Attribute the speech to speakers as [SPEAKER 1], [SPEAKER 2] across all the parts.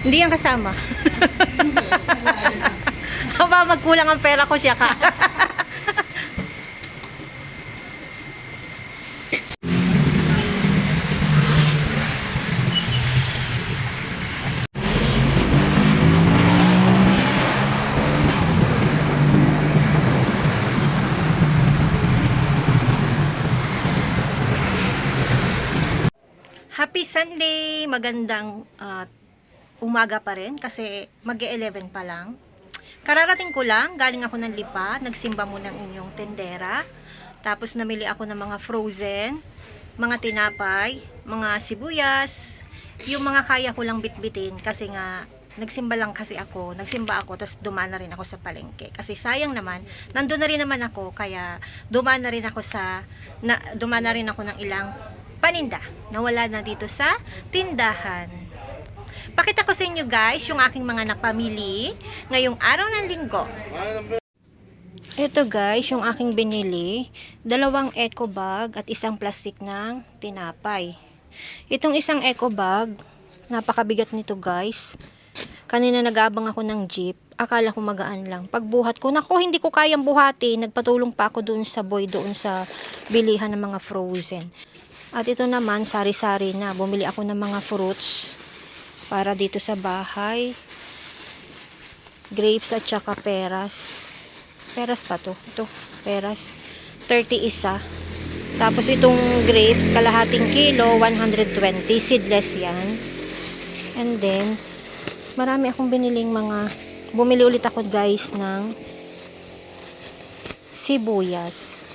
[SPEAKER 1] Hindi yan kasama. Aba, magkulang ang pera ko siya ka. Happy Sunday! Magandang umaga pa rin kasi mag-11 pa lang. Kararating ko lang, galing ako ng Lipa, nagsimba muna ng inyong tendera. Tapos namili ako ng mga frozen, mga tinapay, mga sibuyas, yung mga kaya ko lang bitbitin kasi nga nagsimba ako, tapos dumaan na rin ako sa palengke. Kasi sayang naman, nandun na rin naman ako, kaya dumaan na rin ako ng ilang paninda na wala na dito sa tindahan. Pakita ko sa inyo guys yung aking mga napamili ngayong araw ng linggo. Ito guys yung aking binili, 2 eco bag at isang plastic ng tinapay. Itong isang eco bag, napakabigat nito guys. Kanina nag-aabang ako ng jeep, akala ko magaan lang. Pagbuhat ko, naku, hindi ko kayang buhati. Nagpatulong pa ako doon sa boy, doon sa bilihan ng mga frozen. At ito naman, sari-sari na. Bumili ako ng mga fruits para dito sa bahay. Grapes at saka peras. Peras pa to. Ito, peras. 30 isa. Tapos itong grapes, kalahating kilo, 120. Seedless yan. And then, marami akong biniling bumili ulit ako guys ng sibuyas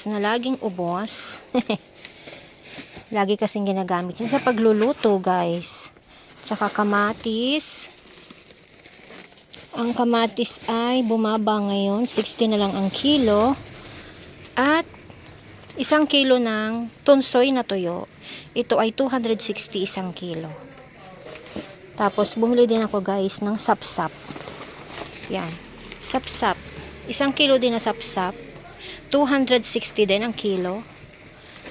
[SPEAKER 1] na laging ubos. Lagi kasing ginagamit yun sa pagluluto guys. Tsaka kamatis. Ang kamatis ay bumaba ngayon, 60 na lang ang kilo. At 1 kilo ng tunsoy na tuyo. Ito ay 260 isang kilo. Tapos bumili din ako guys ng sapsap. Yan, sapsap. 1 kilo din na sapsap. 260 din ang kilo.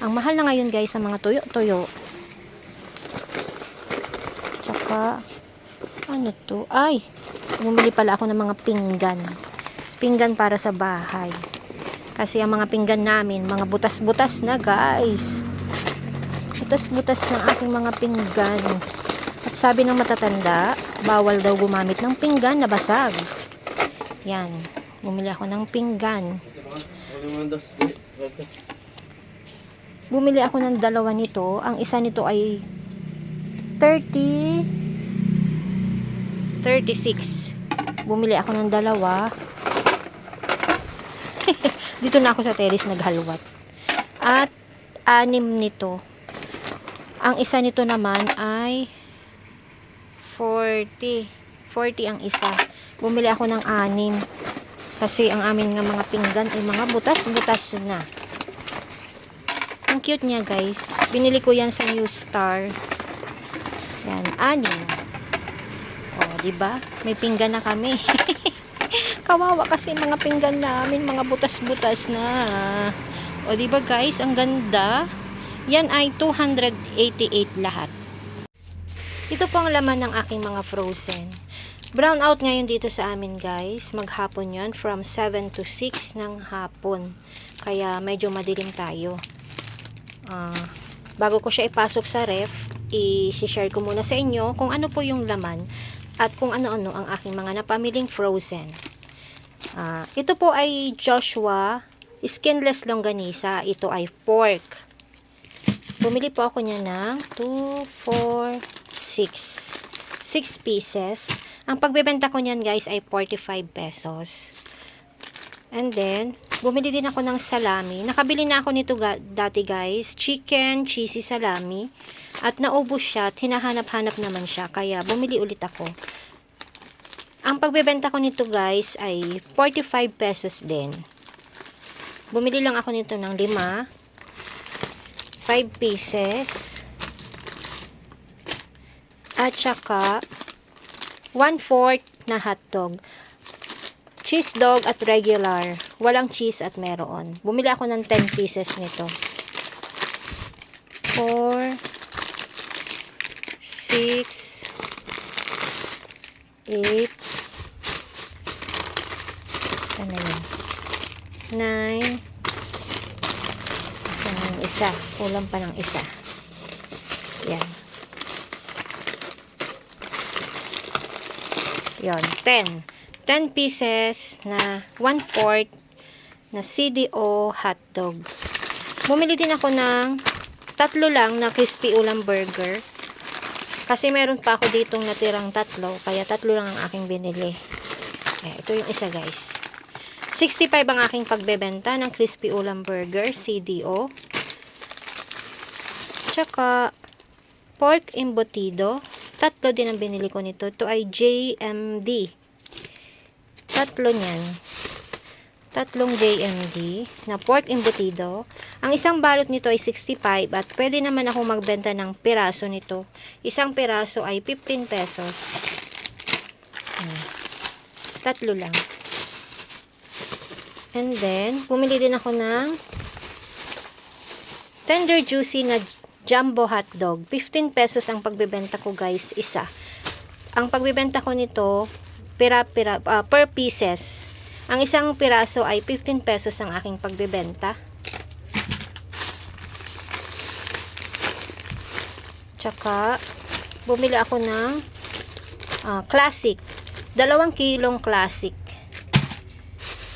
[SPEAKER 1] Ang mahal na ngayon guys sa mga tuyo-tuyo. Tsaka ano to? Ay, bumili pala ako ng mga pinggan. Pinggan para sa bahay. Kasi ang mga pinggan namin, mga butas-butas na guys. Butas-butas ng aking mga pinggan. At sabi ng matatanda, bawal daw gumamit ng pinggan na basag. Yan. Bumili ako ng pinggan. Bumili ako ng 2 nito. Ang isa nito ay 36. Bumili ako ng 2. Dito na ako sa terrace naghalwat. At 6 nito. Ang isa nito naman ay 40 ang isa. Bumili ako ng 6. Kasi ang amin nga mga pinggan ay mga butas-butas na. Ang cute niya guys. Binili ko yan sa New Star. Yan, 6. O, diba? May pinggan na kami. Kawawa kasi mga pinggan namin, mga butas-butas na. O, diba guys? Ang ganda. Yan ay 288 lahat. Ito po ang laman ng aking mga frozen. Brown out ngayon dito sa amin guys. Maghapon yon from 7 to 6 ng hapon. Kaya medyo madilim tayo. Bago ko siya ipasok sa ref, i-share ko muna sa inyo kung ano po yung laman at kung ano-ano ang aking mga napamiling frozen. Ito po ay Joshua skinless longganisa. Ito ay pork. Bumili po ako niya ng 2, 4, 6 pieces. Ang pagbebenta ko niyan guys ay 45 pesos. And then, bumili din ako ng salami. Nakabili na ako nito dati guys. Chicken, cheesy salami. At naubos siya at hinahanap-hanap naman siya. Kaya bumili ulit ako. Ang pagbebenta ko nito guys ay 45 pesos din. Bumili lang ako nito ng 5 pieces. At saka 1/4 na hotdog. Cheese dog at regular. Walang cheese at meron. Bumili ako ng 10 pieces nito. 4, 6, 6, 8, ano yun? 9, isa ng isa. Kulang pa ng isa. Yan. Yon, 10. 10 pieces na 1/4 na CDO hotdog. Bumili din ako ng 3 lang na crispy ulam burger. Kasi meron pa ako ditong natirang 3, kaya 3 lang ang aking binili. Ito yung isa, guys. 65 ang aking pagbebenta ng crispy ulam burger, CDO. Tsaka, pork embutido. 3 din ang binili ko nito. Ito ay JMD. 3 niyan. 3 JMD na pork embutido. Ang isang balot nito ay 65 at pwede naman ako magbenta ng piraso nito. Isang piraso ay 15 pesos. 3 lang. And then, bumili din ako ng tender juicy na jumbo hotdog. 15 pesos ang pagbebenta ko, guys, isa. Ang pagbebenta ko nito, per pieces. Ang isang piraso ay 15 pesos ang aking pagbebenta. Tsaka, bumili ako ng classic. 2 kilong classic.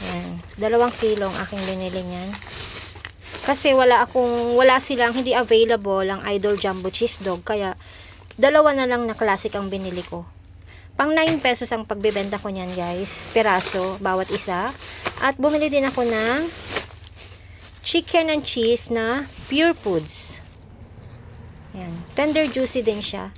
[SPEAKER 1] Yan. 2 kilong aking binili niyan. Kasi wala silang, hindi available ang Idol Jumbo Cheese Dog. Kaya, 2 na lang na classic ang binili ko. Pang 9 pesos ang pagbebenta ko niyan, guys. Piraso, bawat isa. At bumili din ako ng chicken and cheese na Pure Foods. Yan. Tender juicy din siya.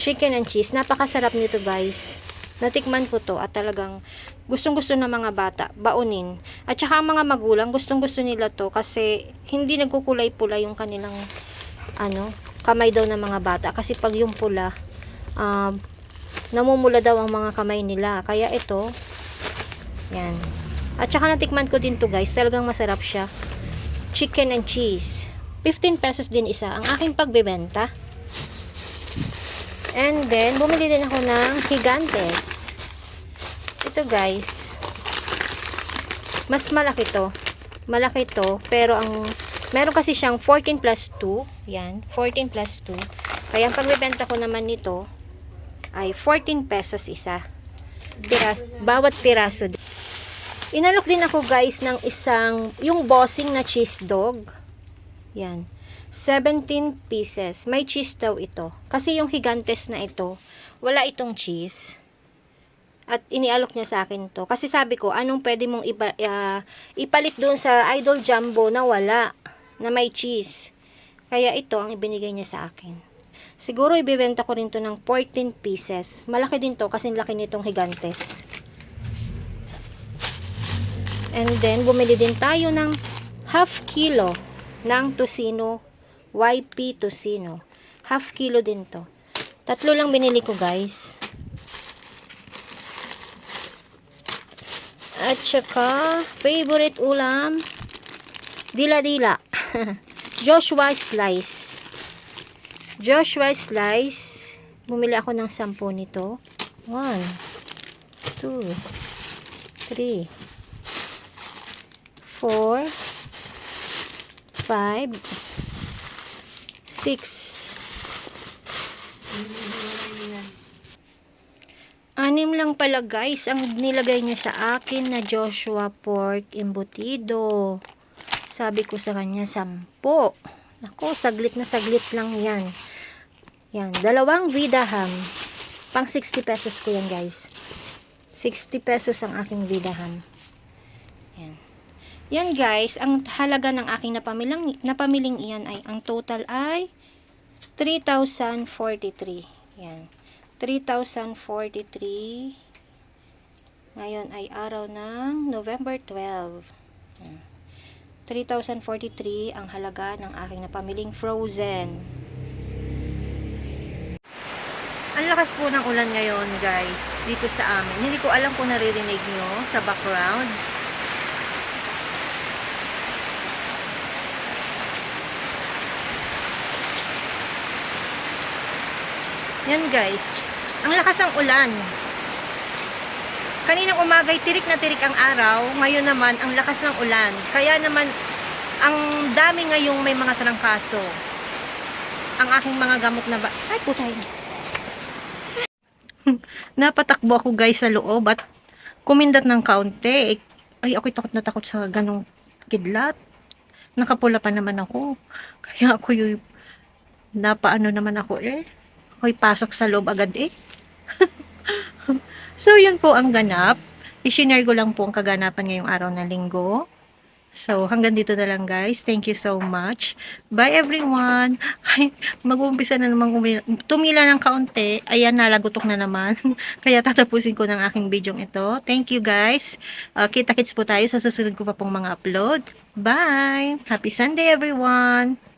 [SPEAKER 1] Chicken and cheese. Napakasarap nito, guys. Natikman ko to at talagang gustong-gusto ng mga bata, baunin. At saka ang mga magulang, gustong-gusto nila to kasi hindi nagkukulay-pula yung kanilang kamay daw ng mga bata. Kasi pag yung pula, namumula daw ang mga kamay nila. Kaya ito, yan. At saka natikman ko din to, guys. Talagang masarap siya. Chicken and cheese. 15 pesos din isa ang aking pagbebenta. And then, bumili din ako ng Gigantes. Ito, guys. Mas malaki to. Malaki to. Pero meron kasi siyang 14 plus 2. Yan. 14 plus 2. Kaya ang pagbebenta ko naman nito ay 14 pesos isa. Bawat piraso. Inalok din ako, guys, ng yung bossing na cheese dog. Yan. 17 pieces. May cheese daw ito. Kasi yung Gigantes na ito, wala itong cheese. At inialok niya sa akin to. Kasi sabi ko, anong pwede mong ipalit doon sa Idol Jumbo na wala, na may cheese. Kaya ito ang ibinigay niya sa akin. Siguro ibibenta ko rin to ng 14 pieces. Malaki din to kasi laki nitong Gigantes. And then, bumili din tayo ng half kilo ng tocino, YP tocino. Half kilo din to. 3 lang binili ko, guys. At saka, favorite ulam, dila-dila. Joshua Slice. Joshua Slice. Bumili ako ng 10 nito. 1, 2, 3, 4, 5, 6. 6 lang pala, guys, ang nilagay niya sa akin na Joshua pork embutido. Sabi ko sa kanya 10. Nako, saglit na saglit lang yan. Yan, 2 Vida ham. Pang 60 pesos ko yan, guys. 60 pesos ang aking Vida ham. Yan. Yan, guys, ang halaga ng aking napamiling iyan ay, ang total ay 3,043. Yan. 3,043. Ngayon ay araw ng November 12. Yan. 3,043 ang halaga ng aking napamiling frozen. Ang lakas po ng ulan ngayon, guys, dito sa amin. Hindi ko alam kung naririnig nyo sa background. Yan guys. Ang lakas ng ulan. Kaninang umagay tirik na tirik ang araw, ngayon naman ang lakas ng ulan. Kaya naman ang dami ngayong may mga trangkaso. Ang aking mga gamot na ay putay. Napatakbo ako guys sa loob at kumindat ng kaunti. Ay, ako'y takot na takot sa ganong kidlat. Nakapula pa naman ako. Kaya ako yung napaano naman ako eh. Ako'y pasok sa loob agad eh. So, yun po ang ganap. I-share ko lang po ang kaganapan ngayong araw na linggo. So, hanggang dito na lang guys. Thank you so much. Bye everyone. Ay, mag-uumpisa na naman tumila ng kaunti. Ayan, nalagutok na naman. Kaya tatapusin ko ng aking video ito. Thank you guys. Kita-kits po tayo sa susunod ko pa pong mga upload. Bye! Happy Sunday everyone!